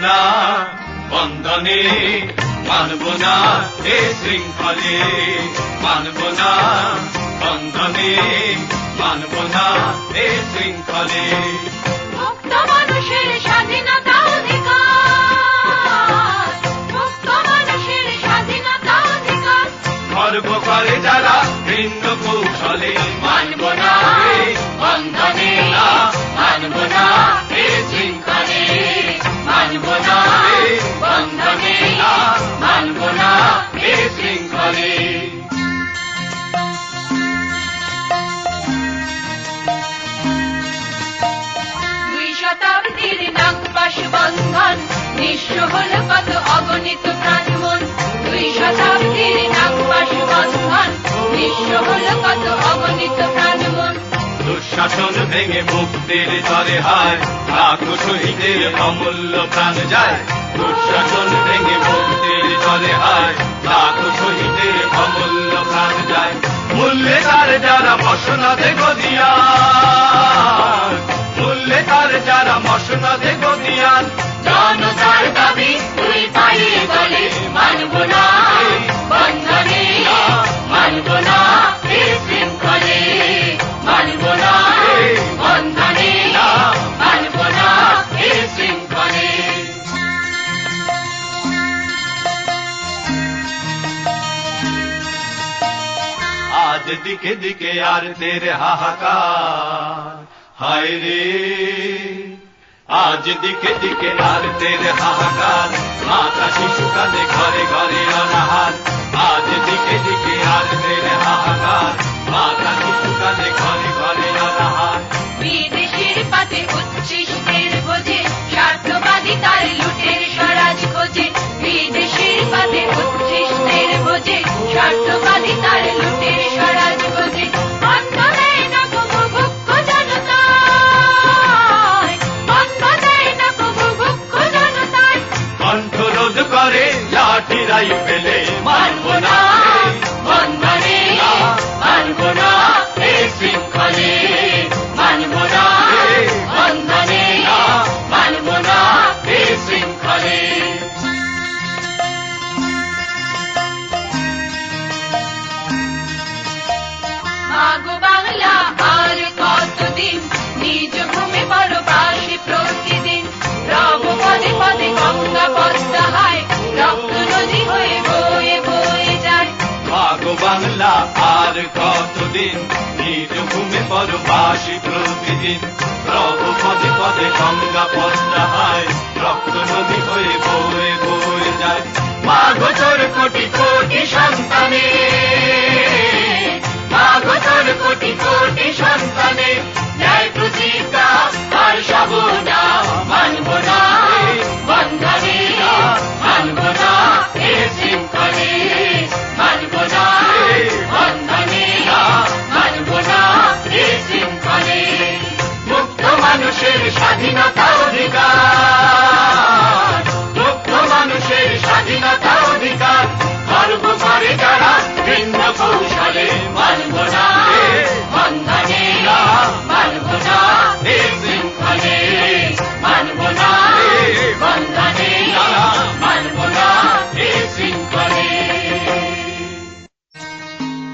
না বন্ধনে, মানব না এ শৃঙ্খলে, মানব না বন্ধনে, মানব না এ শৃঙ্খলে। মুক্ত মানুষের স্বাধীনতা অধিকার, মুক্ত মানুষের স্বাধীনতা অধিকার। গর্ব করে যারা ভিন্ন কৌশলে, মানব না এ বন্ধনে, মানব না এ শৃঙ্খলে, মানব না এ বন্ধনে, মানব না এ শৃঙ্খলে। শতাব্দীর নাগপাশ বন্ধন নিঃস্ব হল কত অগণিত প্রাণমন। 2 শতাব্দীর নাগপাশ বন্ধন নিঃস্ব হল কত অগণিত প্রাণমন। দুঃশাসন ভেঙে মুক্তির তরে হায় লাখো শহীদের অমূল্য প্রাণ যায়। দুঃশাসন ভেঙে মুক্তির তরে হায় লাখো শহীদের অমূল্য প্রাণ যায়। মূল্যে তার যারা মসনদে গদিয়ান, মূল্যে তার যারা মসনদে গদিয়ান। জনতার দাবি 2 পায়ে গলে, মানব না বন্ধনে, মানব না এ শৃঙ্খলে, মানব না বন্ধনে, মানব না এ শৃঙ্খলে। আজ দিকে দিকে আর দের হাহাকার, হায় রে আজ দিকে দিকে আর দের হাহাকার। মাতা শিশু কাঁদে ঘরে ঘরে অনাহার, আজ দিকে দিকে আর দের হাহাকার। মাতা শিশু কাঁদে ঘরে ঘরে অনাহার। বিদেশির পাতে উচ্ছিষ্টের বোঝে, স্বার্থবাদী তার লুটের স্বরাজ খোঁজে। বিদেশির পাতে উচ্ছিষ্টের বোঝে, স্বার্থবাদী তার লুটের স্বরাজ খোঁজে। অন্ন দেয় না বুভুক্ষ জনতায়, অন্ন দেয় না বুভুক্ষ জনতায়। কণ্ঠরোধ করে লাঠি রাইফেলে, মানব না বন্ধনে, মানব না এ শৃঙ্খলে, মানব না বন্ধনে, মানব না এ শৃঙ্খলে। মাগো বাংলা আর কতদিন নিজ ভূমি পরবাসী প্রতিদিন। রব পদে পদে গঙ্গা পদ্মা হায়, রক্ত নদী হয়ে বয়ে বয়ে যায়। মাগো বাংলা আর কতদিন নিজ ভূমি পরবাসী প্রতিদিন। রব পদে পদে গঙ্গা পদ্মা হায়, রক্ত নদী হয়ে বয়ে বয়ে যায়। মাগো তোর কোটি কোটি সন্তানে, মাগো তোর কোটি কোটি সন্তানে। ন্যায় প্রতিজ্ঞা আর সাবনা, মানব না বন্ধনে, মানব না এ শৃঙ্খলে, মানব না বন্ধনে, মানব না এ শৃঙ্খলে। মুক্ত মানুষের স্বাধীনতা অধিকার, মুক্ত মানুষের স্বাধীনতা অধিকার। গর্ব করে যারা ভিন্ন কৌশলে, মানব না